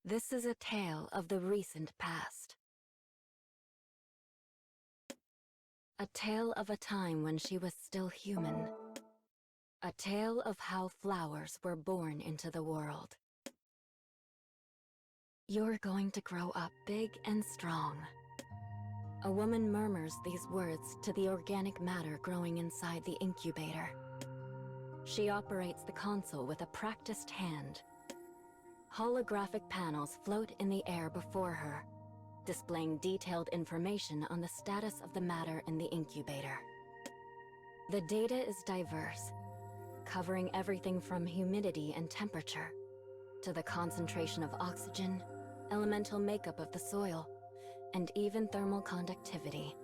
This is a tale of the recent past. A tale of a time when she was still human. A tale of how flowers were born into the world. You're going to grow up big and strong. A woman murmurs these words to the organic matter growing inside the incubator. She operates the console with a practiced hand. Holographic panels float in the air before her, displaying detailed information on the status of the matter in the incubator. The data is diverse, covering everything from humidity and temperature to the concentration of oxygen, elemental makeup of the soil, and even thermal conductivity.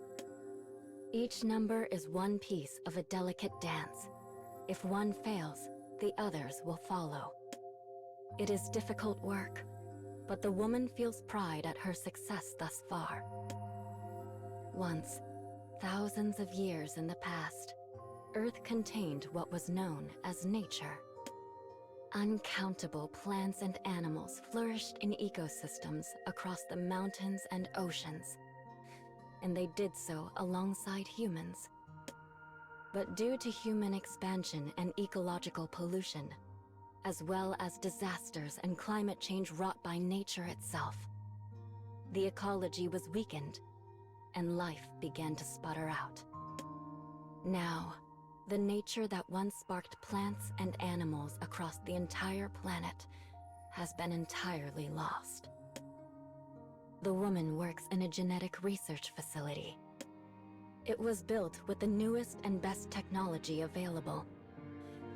Each number is one piece of a delicate dance. If one fails, the others will follow. It is difficult work, but the woman feels pride at her success thus far. Once, thousands of years in the past, Earth contained what was known as nature. Uncountable plants and animals flourished in ecosystems across the mountains and oceans, and they did so alongside humans. But due to human expansion and ecological pollution, as well as disasters and climate change wrought by nature itself, the ecology was weakened, and life began to sputter out. Now, the nature that once sparked plants and animals across the entire planet has been entirely lost. The woman works in a genetic research facility. It was built with the newest and best technology available,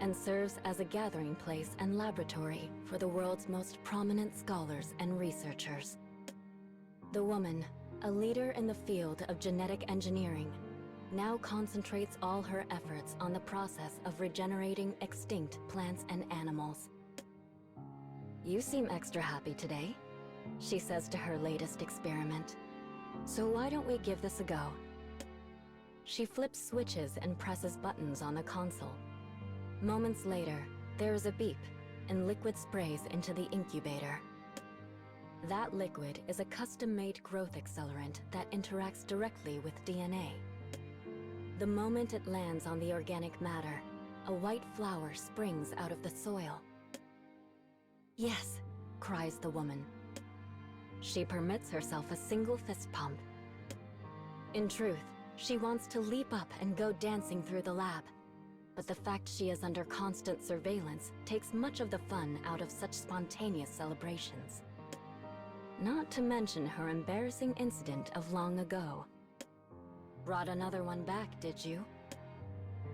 and serves as a gathering place and laboratory for the world's most prominent scholars and researchers. The woman, a leader in the field of genetic engineering, now concentrates all her efforts on the process of regenerating extinct plants and animals. "You seem extra happy today," she says to her latest experiment. "So why don't we give this a go?" She flips switches and presses buttons on the console. Moments later, there is a beep, and liquid sprays into the incubator. That liquid is a custom-made growth accelerant that interacts directly with DNA. The moment it lands on the organic matter, a white flower springs out of the soil. "Yes," cries the woman. She permits herself a single fist pump. In truth, she wants to leap up and go dancing through the lab. But the fact she is under constant surveillance takes much of the fun out of such spontaneous celebrations. Not to mention her embarrassing incident of long ago. "Brought another one back, did you?"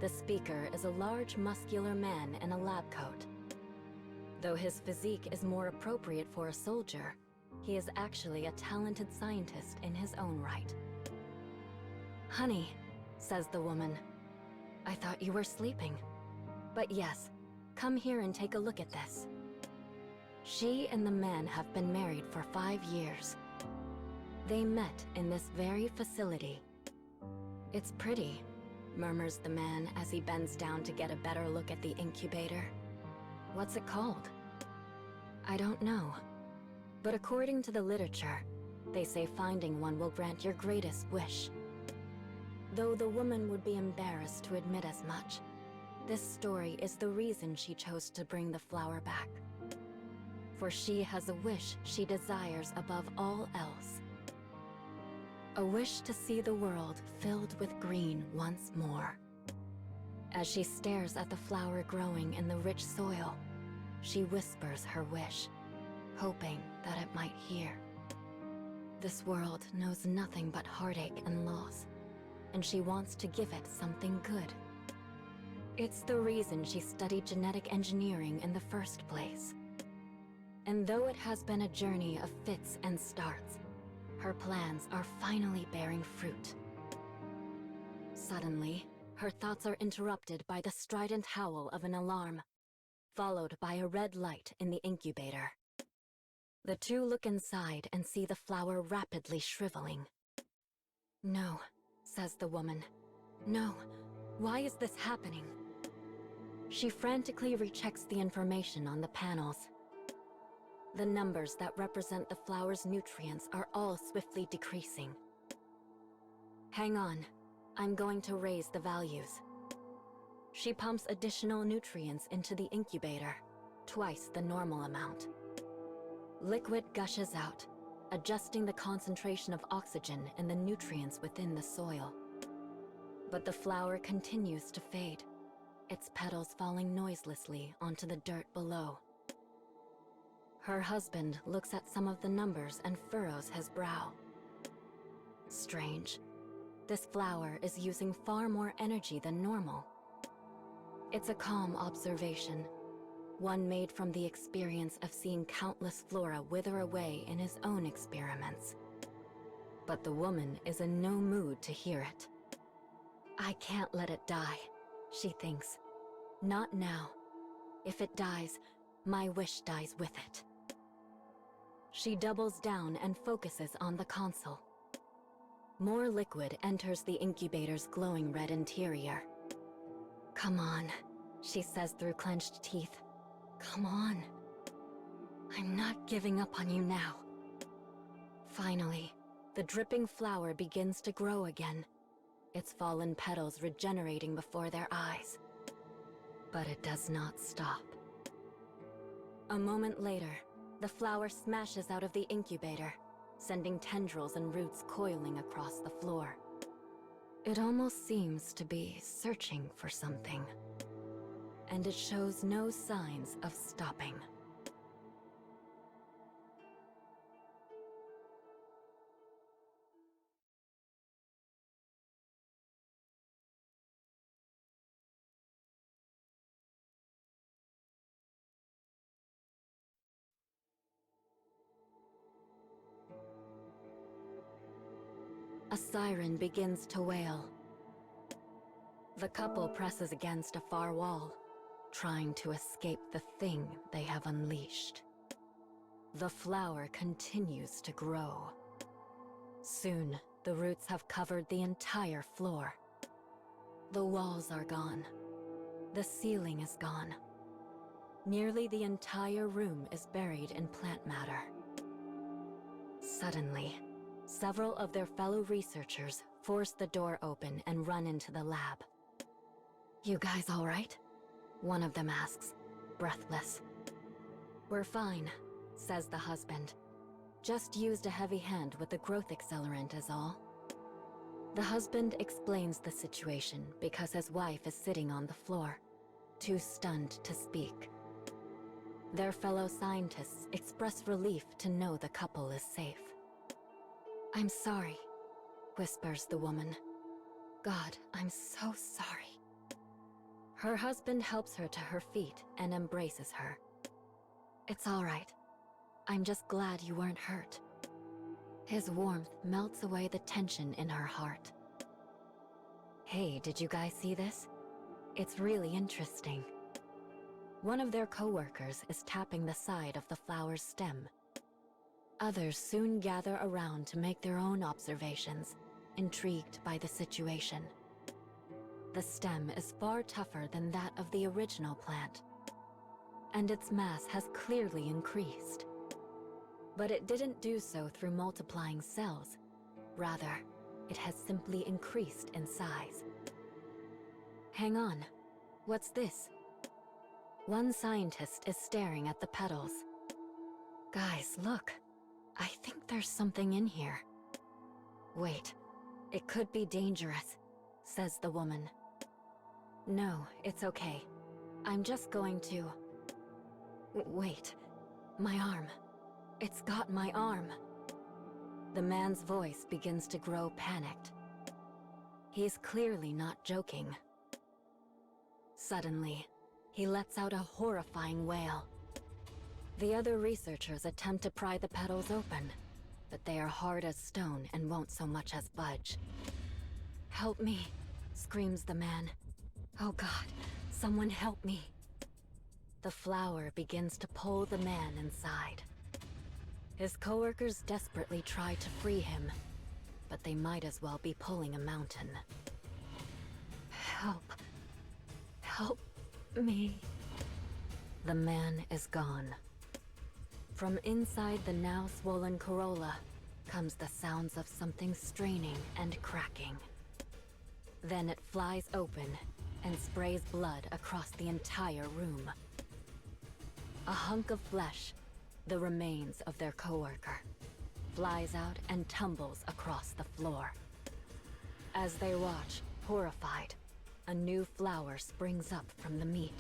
The speaker is a large, muscular man in a lab coat. Though his physique is more appropriate for a soldier, he is actually a talented scientist in his own right. "Honey," says the woman, "I thought you were sleeping. But yes, come here and take a look at this." She and the man have been married for 5 years. They met in this very facility. "It's pretty," murmurs the man as he bends down to get a better look at the incubator. "What's it called?" "I don't know. But according to the literature, they say finding one will grant your greatest wish." Though the woman would be embarrassed to admit as much, this story is the reason she chose to bring the flower back. For she has a wish she desires above all else. A wish to see the world filled with green once more. As she stares at the flower growing in the rich soil, she whispers her wish, hoping that it might hear. This world knows nothing but heartache and loss, and she wants to give it something good. It's the reason she studied genetic engineering in the first place. And though it has been a journey of fits and starts, her plans are finally bearing fruit. Suddenly, her thoughts are interrupted by the strident howl of an alarm, followed by a red light in the incubator. The two look inside and see the flower rapidly shriveling. "No," says the woman. "No, why is this happening?" She frantically rechecks the information on the panels. The numbers that represent the flower's nutrients are all swiftly decreasing. Hang on. I'm going to raise the values. She pumps additional nutrients into the incubator, twice the normal amount. Liquid gushes out, adjusting the concentration of oxygen and the nutrients within the soil. But the flower continues to fade, its petals falling noiselessly onto the dirt below. Her husband looks at some of the numbers and furrows his brow. Strange. This flower is using far more energy than normal. It's a calm observation, one made from the experience of seeing countless flora wither away in his own experiments. But the woman is in no mood to hear it. I can't let it die, she thinks. Not now. If it dies, my wish dies with it. She doubles down and focuses on the console. More liquid enters the incubator's glowing red interior. Come on, she says through clenched teeth. Come on. I'm not giving up on you now. Finally, the dripping flower begins to grow again, its fallen petals regenerating before their eyes. But it does not stop. A moment later, the flower smashes out of the incubator, sending tendrils and roots coiling across the floor. It almost seems to be searching for something. And it shows no signs of stopping. A siren begins to wail. The couple presses against a far wall, trying to escape the thing they have unleashed. The flower continues to grow. Soon, the roots have covered the entire floor. The walls are gone. The ceiling is gone. Nearly the entire room is buried in plant matter. Suddenly, several of their fellow researchers force the door open and run into the lab. You guys all right? One of them asks, breathless. We're fine, says the husband. Just used a heavy hand with the growth accelerant is all. The husband explains the situation because his wife is sitting on the floor, too stunned to speak. Their fellow scientists express relief to know the couple is safe. I'm sorry, whispers the woman. God, I'm so sorry. Her husband helps her to her feet and embraces her. It's all right. I'm just glad you weren't hurt. His warmth melts away the tension in her heart. Hey, did you guys see this? It's really interesting. One of their co-workers is tapping the side of the flower's stem. Others soon gather around to make their own observations, intrigued by the situation. The stem is far tougher than that of the original plant, and its mass has clearly increased. But it didn't do so through multiplying cells. Rather, it has simply increased in size. Hang on, what's this? One scientist is staring at the petals. Guys, look. I think there's something in here. Wait, it could be dangerous, says the woman. No, it's okay. I'm just going to... Wait, my arm. It's got my arm. The man's voice begins to grow panicked. He's clearly not joking. Suddenly, he lets out a horrifying wail. The other researchers attempt to pry the petals open, but they are hard as stone and won't so much as budge. Help me, screams the man. Oh God, someone help me. The flower begins to pull the man inside. His coworkers desperately try to free him, but they might as well be pulling a mountain. Help. Help me. The man is gone. From inside the now swollen corolla comes the sounds of something straining and cracking. Then it flies open and sprays blood across the entire room. A hunk of flesh, the remains of their coworker, flies out and tumbles across the floor. As they watch, horrified, a new flower springs up from the meat.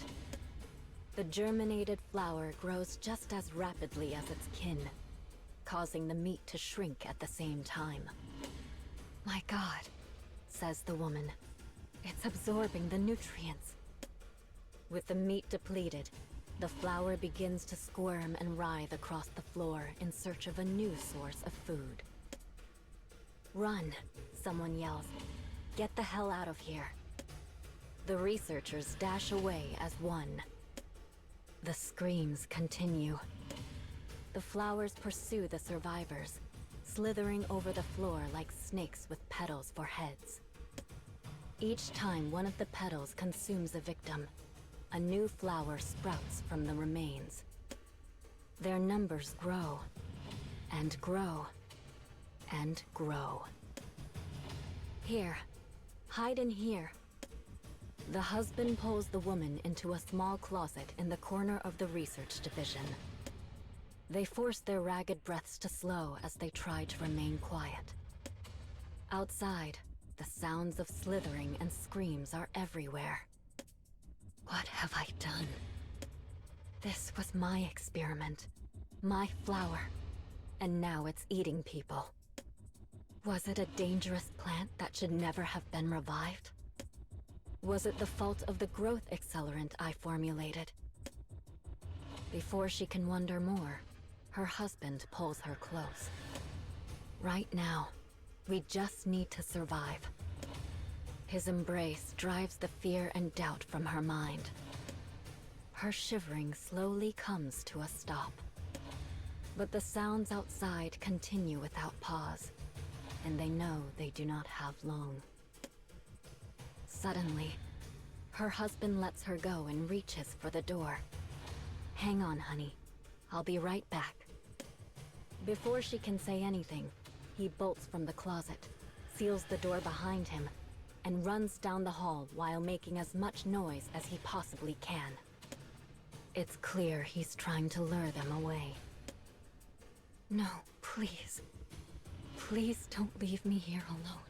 The germinated flower grows just as rapidly as its kin, causing the meat to shrink at the same time. "My God," says the woman. "It's absorbing the nutrients." With the meat depleted, the flower begins to squirm and writhe across the floor in search of a new source of food. "Run," someone yells. "Get the hell out of here." The researchers dash away as one. The screams continue. The flowers pursue the survivors, slithering over the floor like snakes with petals for heads. Each time one of the petals consumes a victim, a new flower sprouts from the remains. Their numbers grow, and grow, and grow. "Here, hide in here." The husband pulls the woman into a small closet in the corner of the research division. They force their ragged breaths to slow as they try to remain quiet. Outside, the sounds of slithering and screams are everywhere. What have I done? This was my experiment, my flower, and now it's eating people. Was it a dangerous plant that should never have been revived? Was it the fault of the growth accelerant I formulated? Before she can wonder more, her husband pulls her close. Right now, we just need to survive. His embrace drives the fear and doubt from her mind. Her shivering slowly comes to a stop. But the sounds outside continue without pause, and they know they do not have long. Suddenly, her husband lets her go and reaches for the door. "Hang on, honey. I'll be right back." Before she can say anything, he bolts from the closet, seals the door behind him, and runs down the hall while making as much noise as he possibly can. It's clear he's trying to lure them away. "No, please. Please don't leave me here alone."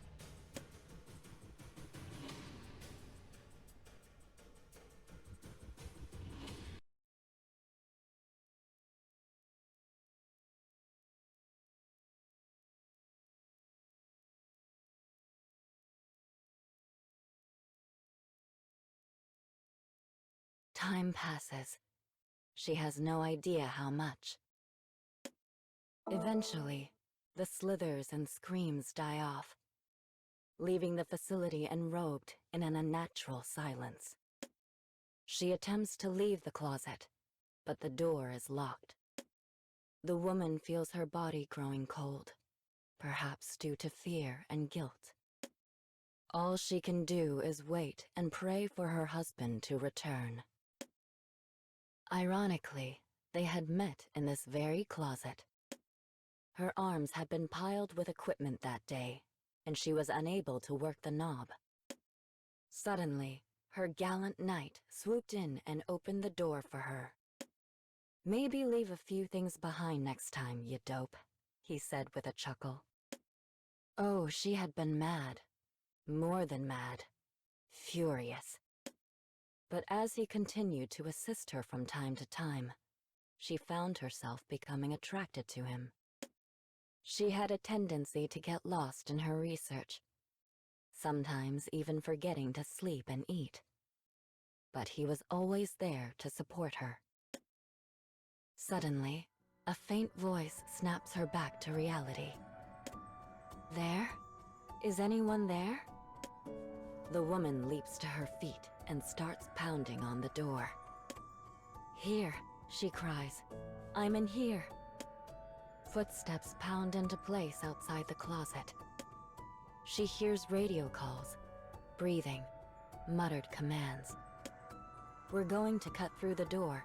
Time passes. She has no idea how much. Eventually, the slithers and screams die off, leaving the facility enrobed in an unnatural silence. She attempts to leave the closet, but the door is locked. The woman feels her body growing cold, perhaps due to fear and guilt. All she can do is wait and pray for her husband to return. Ironically, they had met in this very closet. Her arms had been piled with equipment that day, and she was unable to work the knob. Suddenly, her gallant knight swooped in and opened the door for her. "Maybe leave a few things behind next time, you dope," he said with a chuckle. Oh, she had been mad. More than mad. Furious. But as he continued to assist her from time to time, she found herself becoming attracted to him. She had a tendency to get lost in her research, sometimes even forgetting to sleep and eat. But he was always there to support her. Suddenly, a faint voice snaps her back to reality. "There? Is anyone there?" The woman leaps to her feet and starts pounding on the door. "Here," she cries. "I'm in here." Footsteps pound into place outside the closet. She hears radio calls, breathing, muttered commands. "We're going to cut through the door.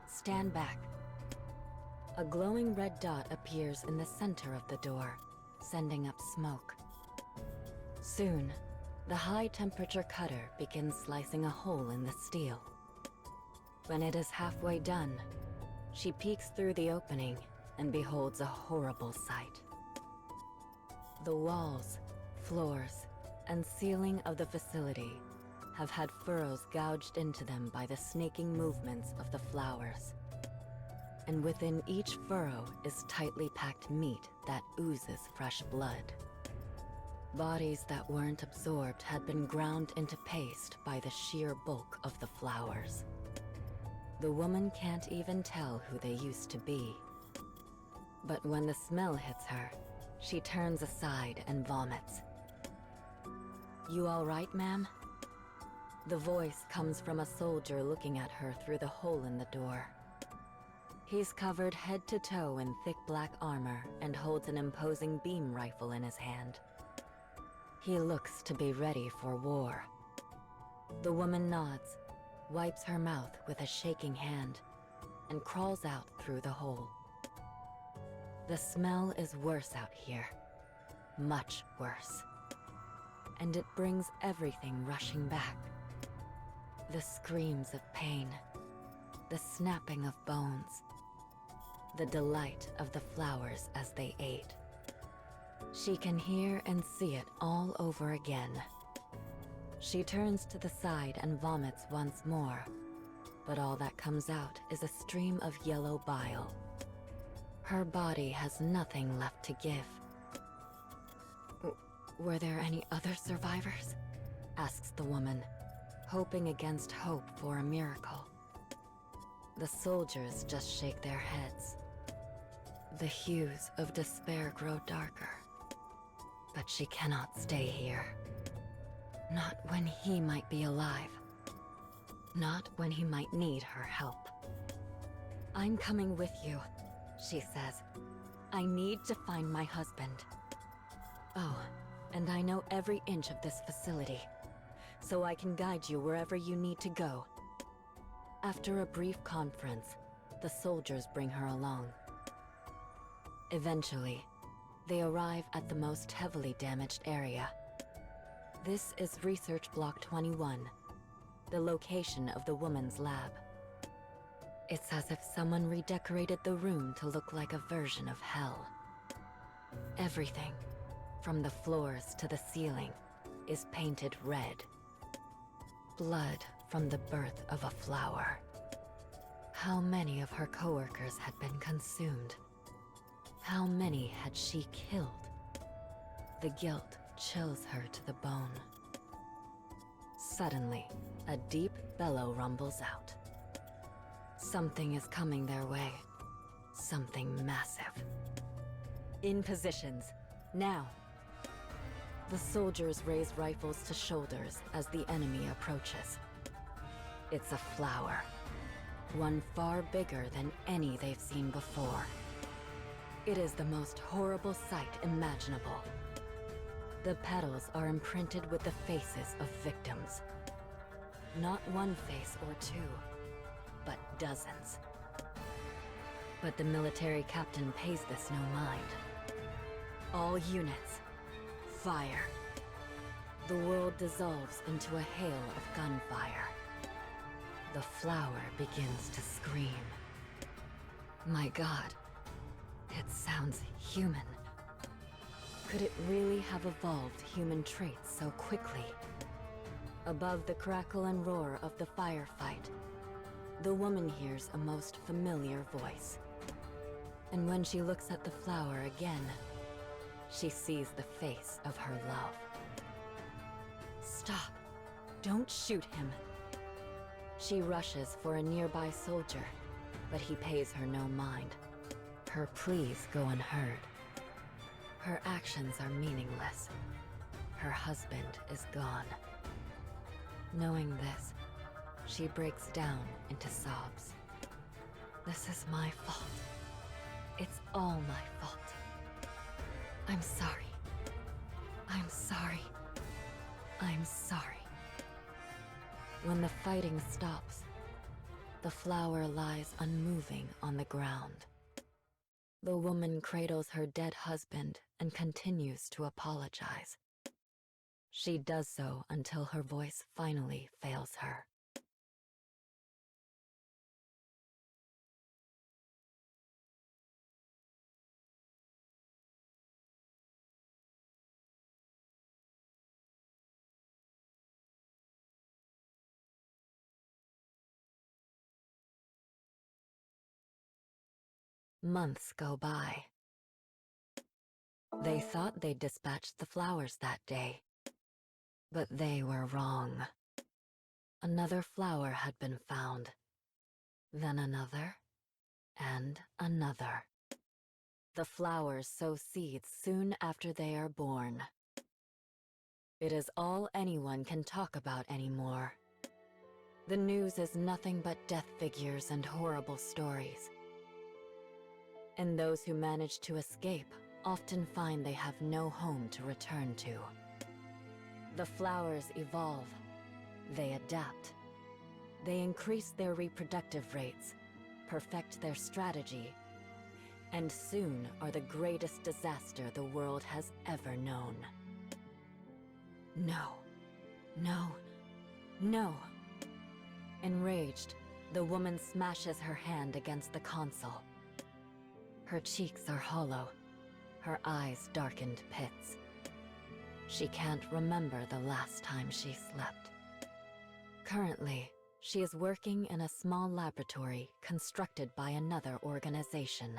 Stand back." A glowing red dot appears in the center of the door, sending up smoke. Soon, the high-temperature cutter begins slicing a hole in the steel. When it is halfway done, she peeks through the opening and beholds a horrible sight. The walls, floors, and ceiling of the facility have had furrows gouged into them by the snaking movements of the flowers. And within each furrow is tightly packed meat that oozes fresh blood. Bodies that weren't absorbed had been ground into paste by the sheer bulk of the flowers. The woman can't even tell who they used to be. But when the smell hits her, she turns aside and vomits. "You all right, ma'am?" The voice comes from a soldier looking at her through the hole in the door. He's covered head to toe in thick black armor and holds an imposing beam rifle in his hand. He looks to be ready for war. The woman nods, wipes her mouth with a shaking hand, and crawls out through the hole. The smell is worse out here. Much worse. And it brings everything rushing back. The screams of pain, the snapping of bones, the delight of the flowers as they ate. She can hear and see it all over again. She turns to the side and vomits once more, but all that comes out is a stream of yellow bile. Her body has nothing left to give. "Were there any other survivors?" asks the woman, hoping against hope for a miracle. The soldiers just shake their heads. The hues of despair grow darker. But she cannot stay here. Not when he might be alive. Not when he might need her help. "I'm coming with you," she says. "I need to find my husband. Oh, and I know every inch of this facility, so I can guide you wherever you need to go." After a brief conference, the soldiers bring her along. Eventually, they arrive at the most heavily damaged area. This is Research Block 21, the location of the woman's lab. It's as if someone redecorated the room to look like a version of hell. Everything, from the floors to the ceiling, is painted red. Blood from the birth of a flower. How many of her coworkers had been consumed? How many had she killed? The guilt chills her to the bone. Suddenly, a deep bellow rumbles out. Something is coming their way. Something massive. "In positions, now!" The soldiers raise rifles to shoulders as the enemy approaches. It's a flower. One far bigger than any they've seen before. It is the most horrible sight imaginable. The petals are imprinted with the faces of victims. Not one face or two, but dozens. But the military captain pays this no mind. "All units, fire." The world dissolves into a hail of gunfire. The flower begins to scream. My God, it sounds human. Could it really have evolved human traits so quickly? Above the crackle and roar of the firefight, the woman hears a most familiar voice. And when she looks at the flower again, she sees the face of her love. "Stop! Don't shoot him!" She rushes for a nearby soldier, but he pays her no mind. Her pleas go unheard. Her actions are meaningless. Her husband is gone. Knowing this, she breaks down into sobs. "This is my fault. It's all my fault. I'm sorry. I'm sorry. I'm sorry." When the fighting stops, the flower lies unmoving on the ground. The woman cradles her dead husband and continues to apologize. She does so until her voice finally fails her. Months go by. They thought they'd dispatched the flowers that day, but they were wrong. Another flower had been found, then another, and another. The flowers sow seeds soon after they are born. It is all anyone can talk about anymore. The news is nothing but death figures and horrible stories. And those who manage to escape often find they have no home to return to. The flowers evolve, they adapt. They increase their reproductive rates, perfect their strategy, and soon are the greatest disaster the world has ever known. No, no, no. Enraged, the woman smashes her hand against the console. Her cheeks are hollow, her eyes darkened pits. She can't remember the last time she slept. Currently, she is working in a small laboratory constructed by another organization.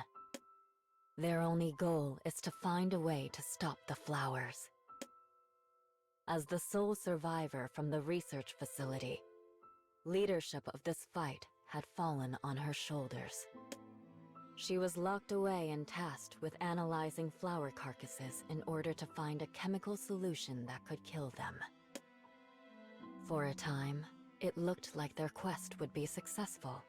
Their only goal is to find a way to stop the flowers. As the sole survivor from the research facility, leadership of this fight had fallen on her shoulders. She was locked away and tasked with analyzing flower carcasses in order to find a chemical solution that could kill them. For a time, it looked like their quest would be successful.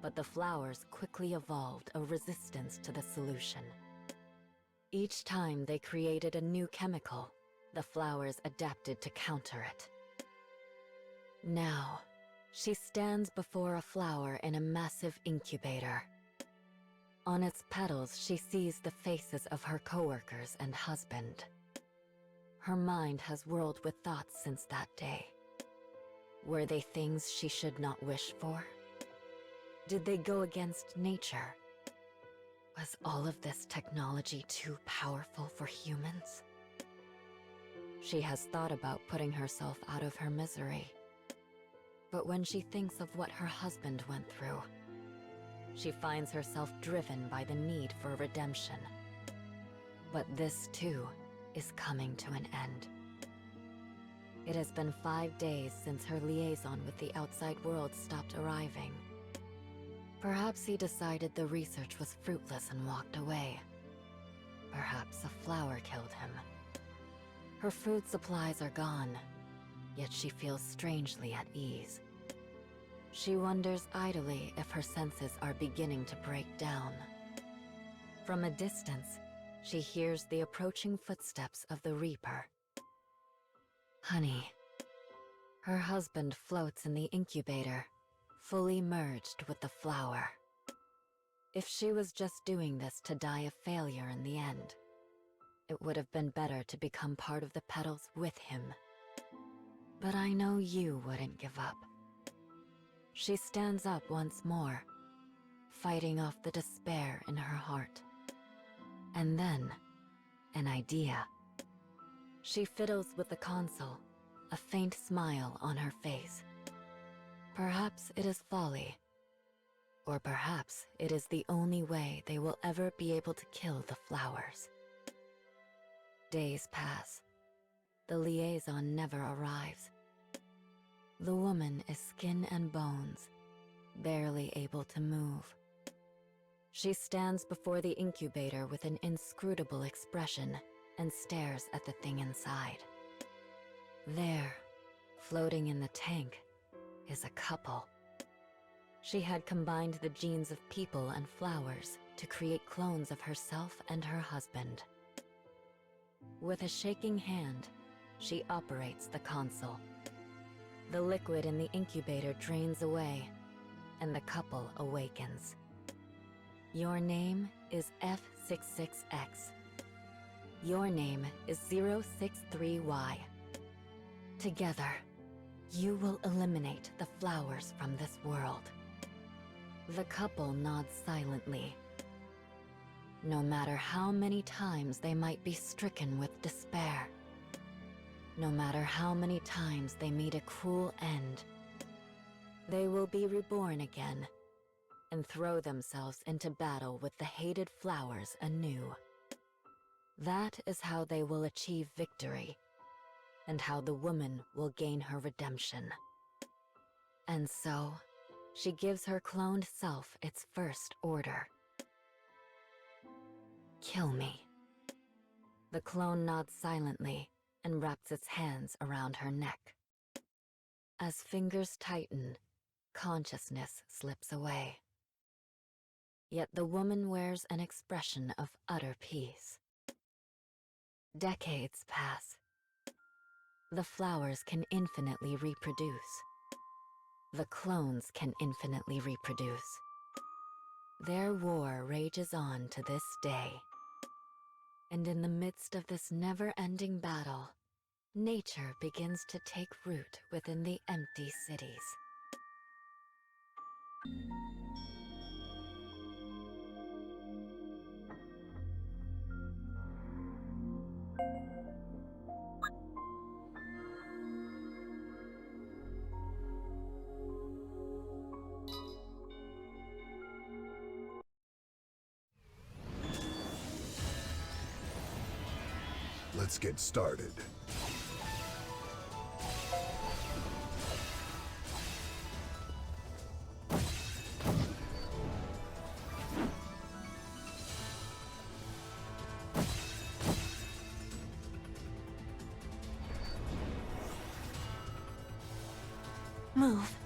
But the flowers quickly evolved a resistance to the solution. Each time they created a new chemical, the flowers adapted to counter it. Now, she stands before a flower in a massive incubator. On its petals, she sees the faces of her coworkers and husband. Her mind has whirled with thoughts since that day. Were they things she should not wish for? Did they go against nature? Was all of this technology too powerful for humans? She has thought about putting herself out of her misery. But when she thinks of what her husband went through, she finds herself driven by the need for redemption. But this, too, is coming to an end. It has been 5 days since her liaison with the outside world stopped arriving. Perhaps he decided the research was fruitless and walked away. Perhaps a flower killed him. Her food supplies are gone, yet she feels strangely at ease. She wonders idly if her senses are beginning to break down. From a distance, she hears the approaching footsteps of the Reaper. Honey. Her husband floats in the incubator, fully merged with the flower. If she was just doing this to die a failure in the end, it would have been better to become part of the petals with him. But I know you wouldn't give up. She stands up once more, fighting off the despair in her heart. And then, an idea. She fiddles with the console, a faint smile on her face. Perhaps it is folly. Or perhaps it is the only way they will ever be able to kill the flowers. Days pass. The liaison never arrives. The woman is skin and bones, barely able to move. She stands before the incubator with an inscrutable expression and stares at the thing inside. There, floating in the tank, is a couple. She had combined the genes of people and flowers to create clones of herself and her husband. With a shaking hand, she operates the console. The liquid in the incubator drains away, and the couple awakens. Your name is F66x. Your name is 063Y. Together, you will eliminate the flowers from this world. The couple nods silently. No matter how many times they might be stricken with despair, no matter how many times they meet a cruel end, they will be reborn again and throw themselves into battle with the hated flowers anew. That is how they will achieve victory, and how the woman will gain her redemption. And so, she gives her cloned self its first order. Kill me. The clone nods silently and wraps its hands around her neck. As fingers tighten, consciousness slips away. Yet the woman wears an expression of utter peace. Decades pass. The flowers can infinitely reproduce. The clones can infinitely reproduce. Their war rages on to this day. And in the midst of this never-ending battle, nature begins to take root within the empty cities. Let's get started. Move.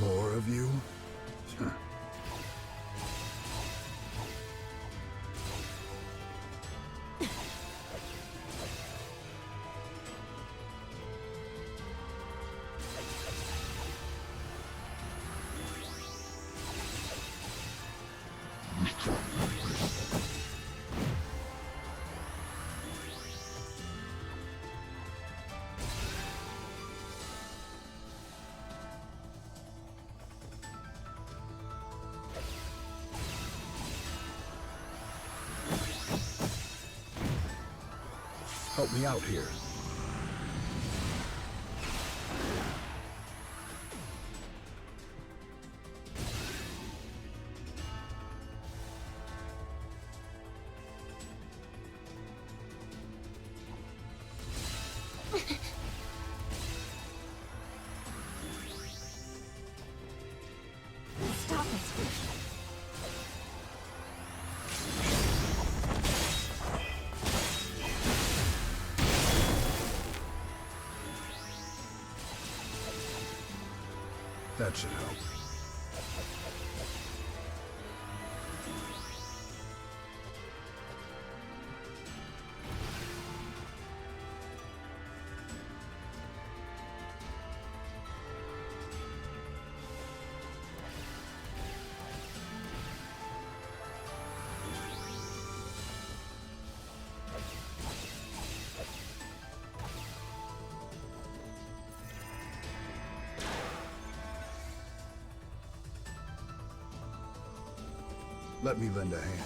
More of you? Help me out here. Stop it. That should help. Let me lend a hand.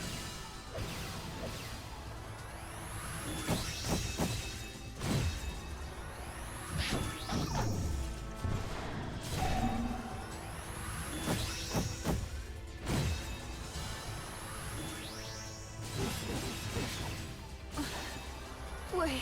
Wait.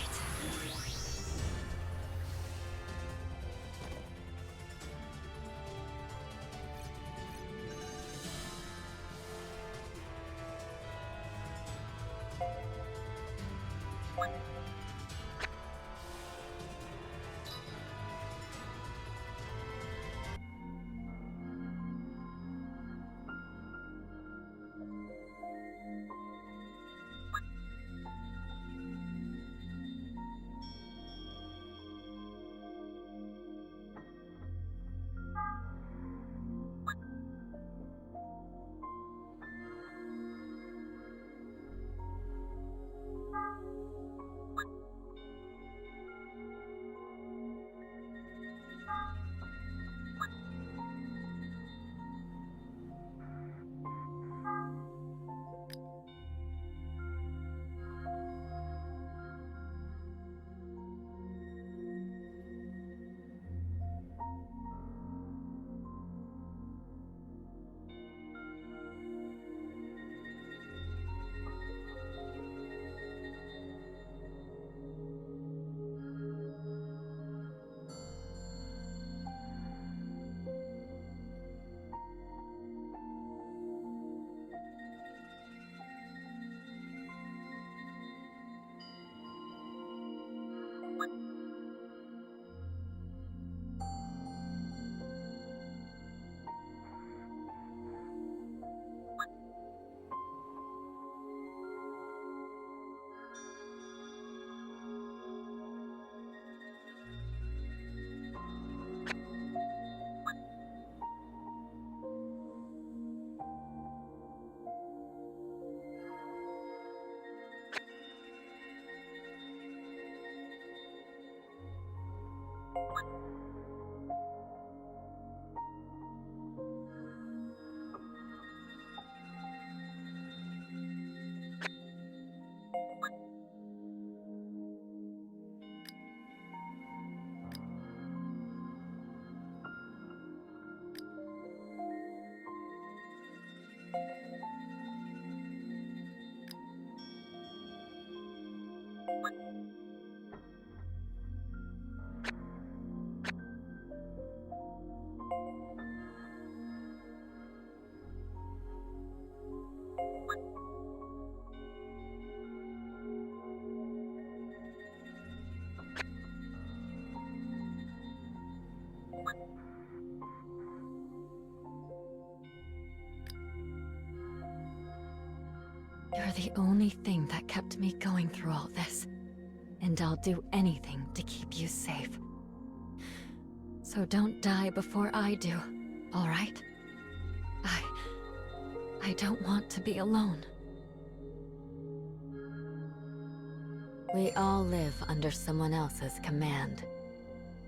You're the only thing that kept me going through all this, and I'll do anything to keep you safe. So don't die before I do, all right? I don't want to be alone. We all live under someone else's command.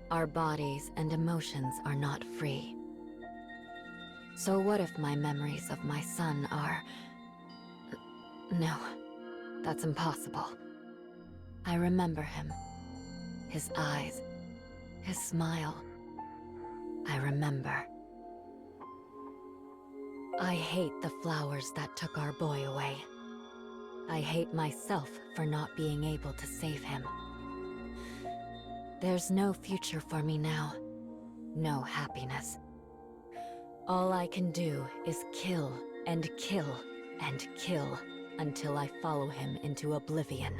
Our bodies and emotions are not free. So what if my memories of my son are... No, that's impossible. I remember him. His eyes, his smile. I remember. I hate the flowers that took our boy away. I hate myself for not being able to save him. There's no future for me now. No happiness. All I can do is kill and kill and kill until I follow him into oblivion.